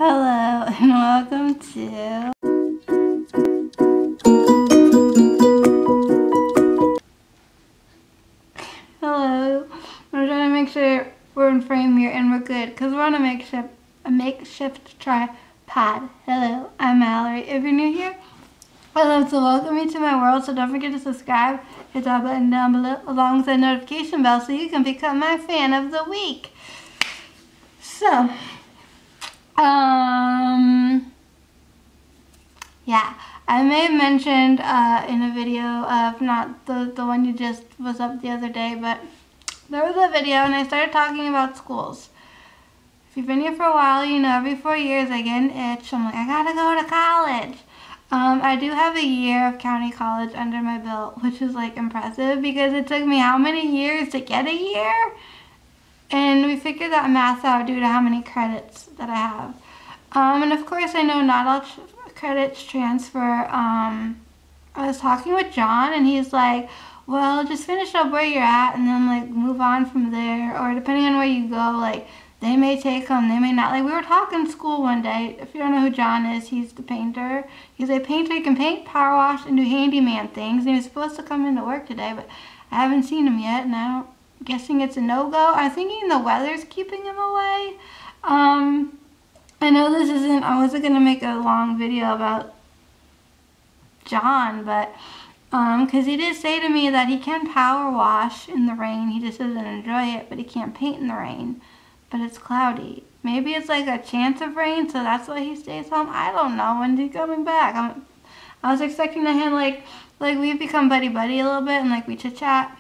Hello and welcome to Hello. I'm trying to make sure we're in frame here and we're good because we're on a makeshift tripod. Hello, I'm Mallory. If you're new here, I'd love to welcome you to my world, so don't forget to subscribe, hit that button down below along with the notification bell so you can become my fan of the week. So, yeah, I may have mentioned in a video of not the one you just was up the other day, but there was a video and I started talking about schools. If you've been here for a while, you know every 4 years I get an itch. I'm like, I gotta go to college. I do have a year of county college under my belt, which is like impressive because it took me how many years to get a year? And we figured that math out due to how many credits that I have. And of course I know not all credits transfer. I was talking with John and he's like, well, just finish up where you're at and then like move on from there, or depending on where you go, like they may take them, they may not. Like we were talking school one day. If you don't know who John is, he's the painter. He's a painter. He can paint, power wash, and do handyman things. And he was supposed to come into work today, but I haven't seen him yet, and I'm guessing it's a no-go. I'm thinking the weather's keeping him away. I know this isn't, I wasn't going to make a long video about John, but because he did say to me that he can power wash in the rain. He just doesn't enjoy it, but he can't paint in the rain. But it's cloudy. Maybe it's like a chance of rain, so that's why he stays home. I don't know. When's he coming back? I was expecting him like we've become buddy-buddy a little bit, and like we chit-chat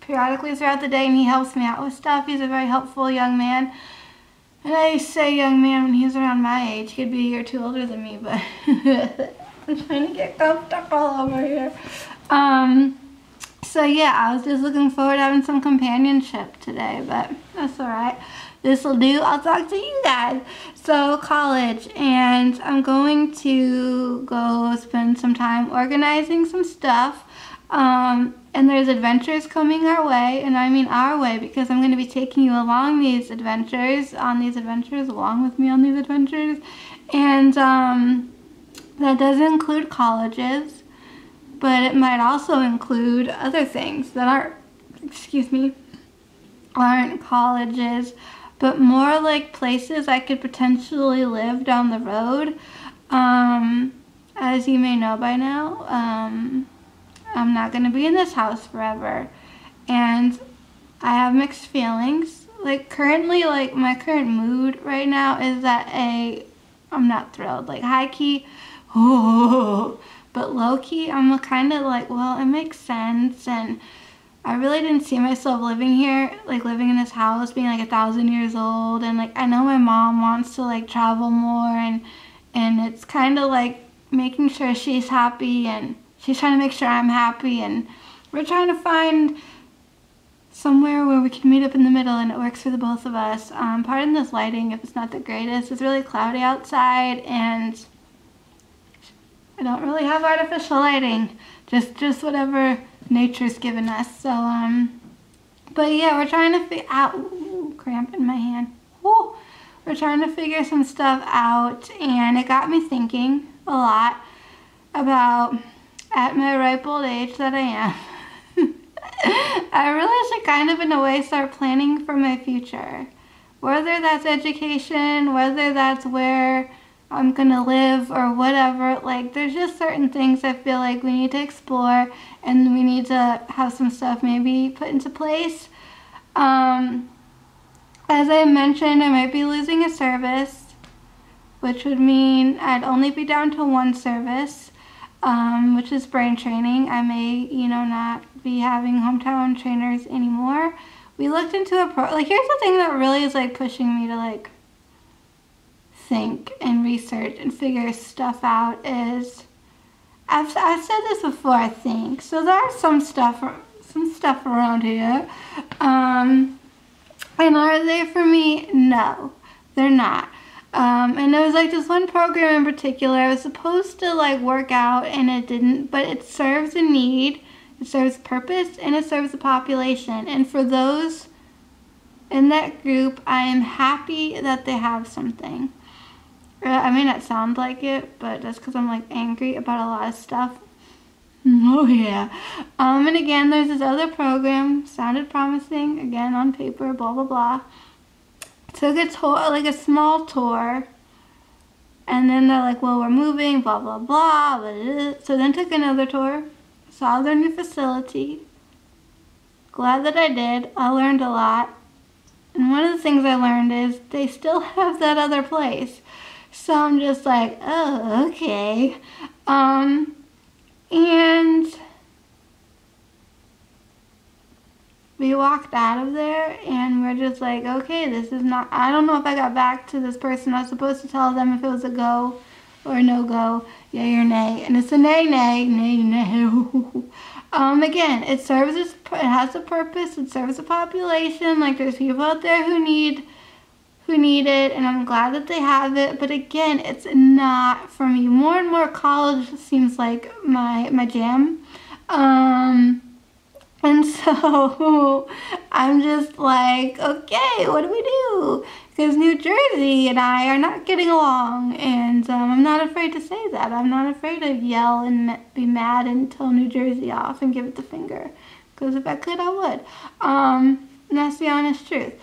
periodically throughout the day, and he helps me out with stuff. He's a very helpful young man. And I say young man when he's around my age. He could be a year or two older than me, but I'm trying to get comfortable over here. So yeah, I was just looking forward to having some companionship today, but that's alright. This'll do. I'll talk to you guys. So college, and I'm going to go spend some time organizing some stuff. And there's adventures coming our way, and I mean our way because I'm going to be taking you along these adventures, along with me on these adventures. And that does include colleges, but it might also include other things that aren't colleges, but more like places I could potentially live down the road. As you may know by now, I'm not going to be in this house forever, and I have mixed feelings. Like currently, like my current mood right now is that I'm not thrilled. Like high key, oh, but low key, I'm kind of like, well, it makes sense, and I really didn't see myself living here, like living in this house, being like 1,000 years old, and like I know my mom wants to like travel more, and it's kind of like making sure she's happy, and she's trying to make sure I'm happy, and we're trying to find somewhere where we can meet up in the middle and it works for the both of us. Pardon this lighting if it's not the greatest. It's really cloudy outside and I don't really have artificial lighting. Just whatever nature's given us. So, but yeah, we're trying to figure out, cramp in my hand. Ooh. We're trying to figure some stuff out, and it got me thinking a lot about, at my ripe old age that I am, I really should kind of in a way start planning for my future. Whether that's education, whether that's where I'm gonna live or whatever, like there's just certain things I feel like we need to explore and we need to have some stuff maybe put into place. As I mentioned, I might be losing a service, which would mean I'd only be down to one service. Which is brain training. I may, not be having hometown trainers anymore. We looked into here's the thing that really is like pushing me to like think and research and figure stuff out is, I've said this before, I think. So there's some stuff around here. And are they for me? No, they're not. And there was like this one program in particular I was supposed to like work out and it didn't, but it serves a need, it serves a purpose, and it serves a population. And for those in that group, I am happy that they have something. I may not sound like it, but that's because I'm like angry about a lot of stuff. Oh yeah. And again, there's this other program, sounded promising, again on paper, blah blah blah. Took a tour, like a small tour, and then they're like, well, we're moving, blah blah blah, blah, blah. So then took another tour, saw their new facility. Glad that I did. I learned a lot. And one of the things I learned is they still have that other place. So I'm just like, oh, okay. And we walked out of there and we're just like, okay, this is not, I don't know if I got back to this person. I was supposed to tell them if it was a go or a no go, yay or nay. And it's a nay, nay, nay, nay. Again, it has a purpose. It serves a population. Like, there's people out there who need it, and I'm glad that they have it. But again, it's not for me. More and more college seems like my jam. And so I'm just like, okay, what do we do? Because New Jersey and I are not getting along, and I'm not afraid to say that. I'm not afraid to yell and be mad and tell New Jersey off and give it the finger. Because if I could, I would. And that's the honest truth.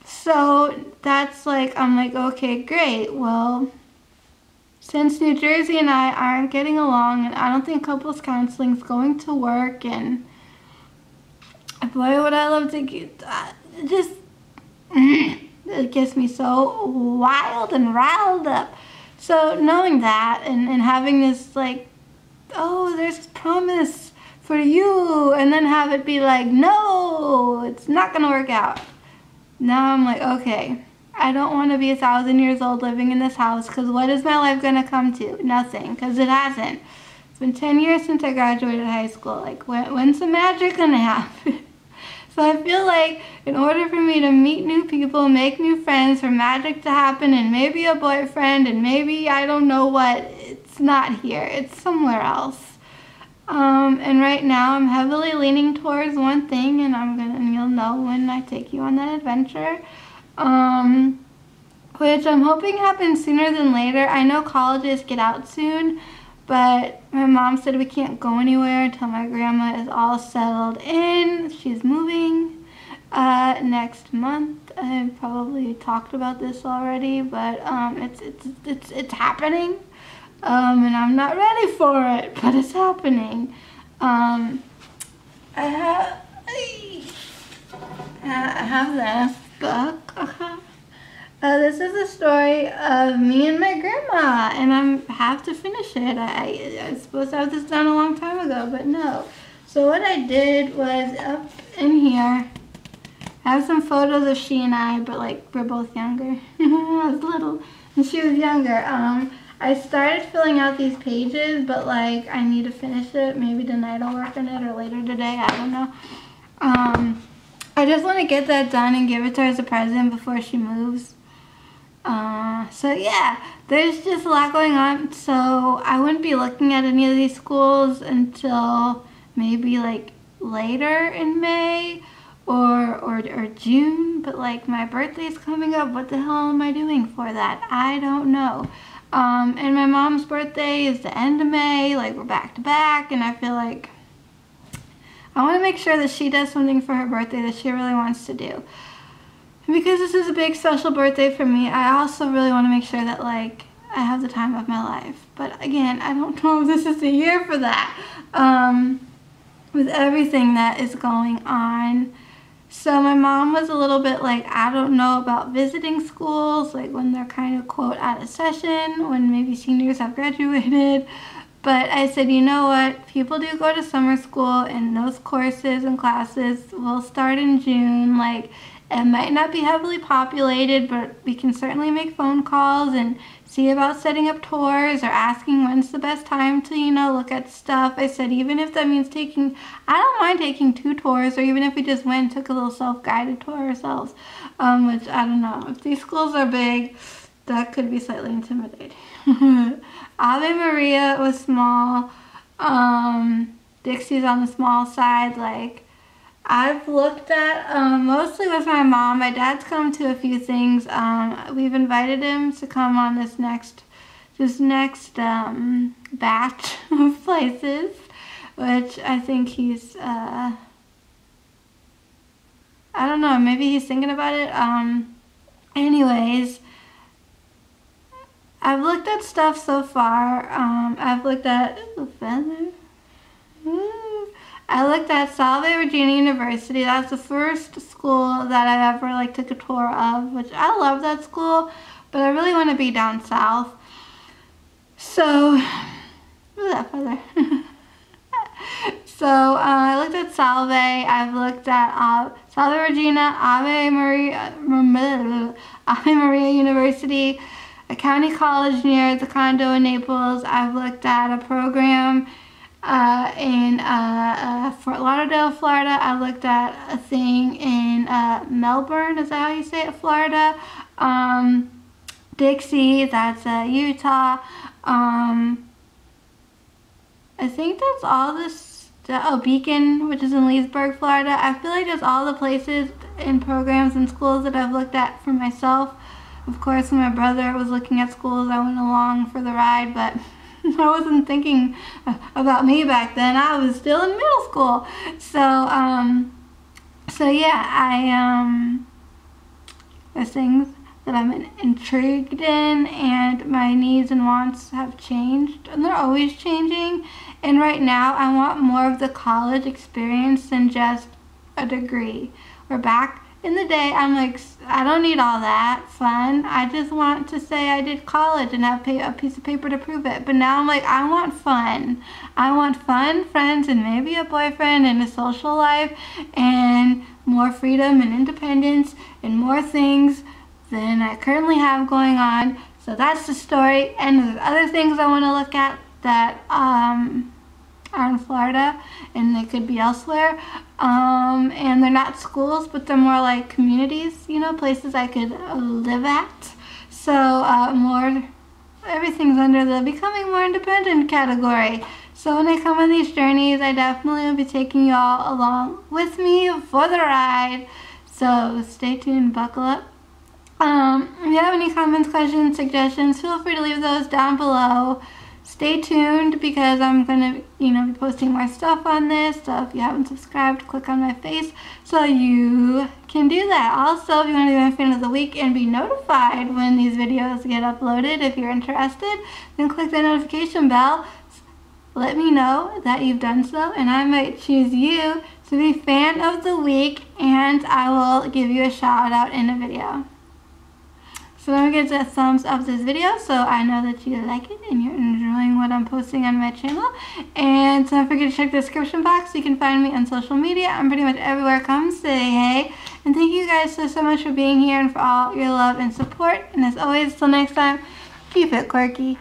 So that's like, I'm like, okay, great. Well, since New Jersey and I aren't getting along, and I don't think couples counseling is going to work, and boy, would I love to get just it gets me so wild and riled up. So knowing that and having this like, oh, there's this promise for you, and then have it be like, no, it's not gonna work out. Now I'm like, okay, I don't want to be 1,000 years old living in this house, because what is my life gonna come to? Nothing, because it hasn't. It's been 10 years since I graduated high school. Like, when's the magic gonna happen? So I feel like in order for me to meet new people, make new friends, for magic to happen, and maybe a boyfriend, and maybe I don't know what, it's not here. It's somewhere else. And right now I'm heavily leaning towards one thing, and you'll know when I take you on that adventure. Which I'm hoping happens sooner than later. I know colleges get out soon, but my mom said we can't go anywhere until my grandma is all settled in. She's moving next month. I've probably talked about this already, but it's happening, and I'm not ready for it, but it's happening. I have this book. This is a story of me and my grandma, and I have to finish it. I was supposed to have this done a long time ago, but no. So what I did was, up in here, I have some photos of she and I, but like we're both younger. I was little and she was younger. I started filling out these pages, but like I need to finish it. Maybe tonight I'll work on it, or later today, I don't know. I just want to get that done and give it to her as a present before she moves. So yeah, there's just a lot going on. So I wouldn't be looking at any of these schools until maybe like later in May or June. But like my birthday's coming up. What the hell am I doing for that? I don't know. And my mom's birthday is the end of May. Like, we're back to back, and I feel like I want to make sure that she does something for her birthday that she really wants to do. Because this is a big special birthday for me, I also really want to make sure that like I have the time of my life. But again, I don't know if this is the year for that, with everything that is going on. So my mom was a little bit like, I don't know about visiting schools, like when they're kind of quote out of session, when maybe seniors have graduated. But I said, you know what, people do go to summer school, and those courses and classes will start in June. Like, it might not be heavily populated, but we can certainly make phone calls and see about setting up tours or asking when's the best time to, you know, look at stuff. I said, even if that means taking, I don't mind taking 2 tours, or even if we just went and took a little self-guided tour ourselves, which I don't know. If these schools are big, that could be slightly intimidating. Ave Maria was small. Dixie's on the small side. Like, I've looked at, mostly with my mom. My dad's come to a few things. We've invited him to come on this next batch of places, which I think he's, I don't know, maybe he's thinking about it. Anyways, I've looked at stuff so far. I've looked at I looked at Salve Regina University. That's the first school that I ever like took a tour of, which I love that school, but I really want to be down south. So, where's that feather? So I looked at Salve. I've looked at Salve Regina, Ave Maria University, a county college near the condo in Naples. I've looked at a program in Fort Lauderdale, Florida. I looked at a thing in Melbourne, is that how you say it, Florida? Dixie, that's Utah. I think that's all this. Beacon, which is in Leesburg, Florida. I feel like that's all the places and programs and schools that I've looked at for myself. Of course, when my brother was looking at schools, I went along for the ride, but I wasn't thinking about me back then. I was still in middle school. So yeah, there's things that I'm intrigued in, and my needs and wants have changed, and they're always changing. And right now, I want more of the college experience than just a degree. Where back in the day, I'm like, I don't need all that fun. I just want to say I did college and have a piece of paper to prove it. But now I'm like, I want fun. I want fun, friends, and maybe a boyfriend and a social life, and more freedom and independence and more things than I currently have going on. So that's the story. And there's other things I want to look at that are in Florida, and they could be elsewhere, and they're not schools, but they're more like communities, you know, places I could live at. So everything's under the becoming more independent category. So when I come on these journeys, I definitely will be taking you all along with me for the ride. So stay tuned, buckle up. If you have any comments, questions, suggestions, feel free to leave those down below. Stay tuned, because I'm going to, be posting more stuff on this. So if you haven't subscribed, click on my face so you can do that. Also, if you want to be my fan of the week and be notified when these videos get uploaded, if you're interested, then click the notification bell. Let me know that you've done so, and I might choose you to be fan of the week, and I will give you a shout out in a video. So don't forget to thumbs up this video so I know that you like it and you're enjoying what I'm posting on my channel. And don't forget to check the description box so you can find me on social media. I'm pretty much everywhere. Come say hey. And thank you guys so much for being here and for all your love and support. And as always, till next time, keep it quirky.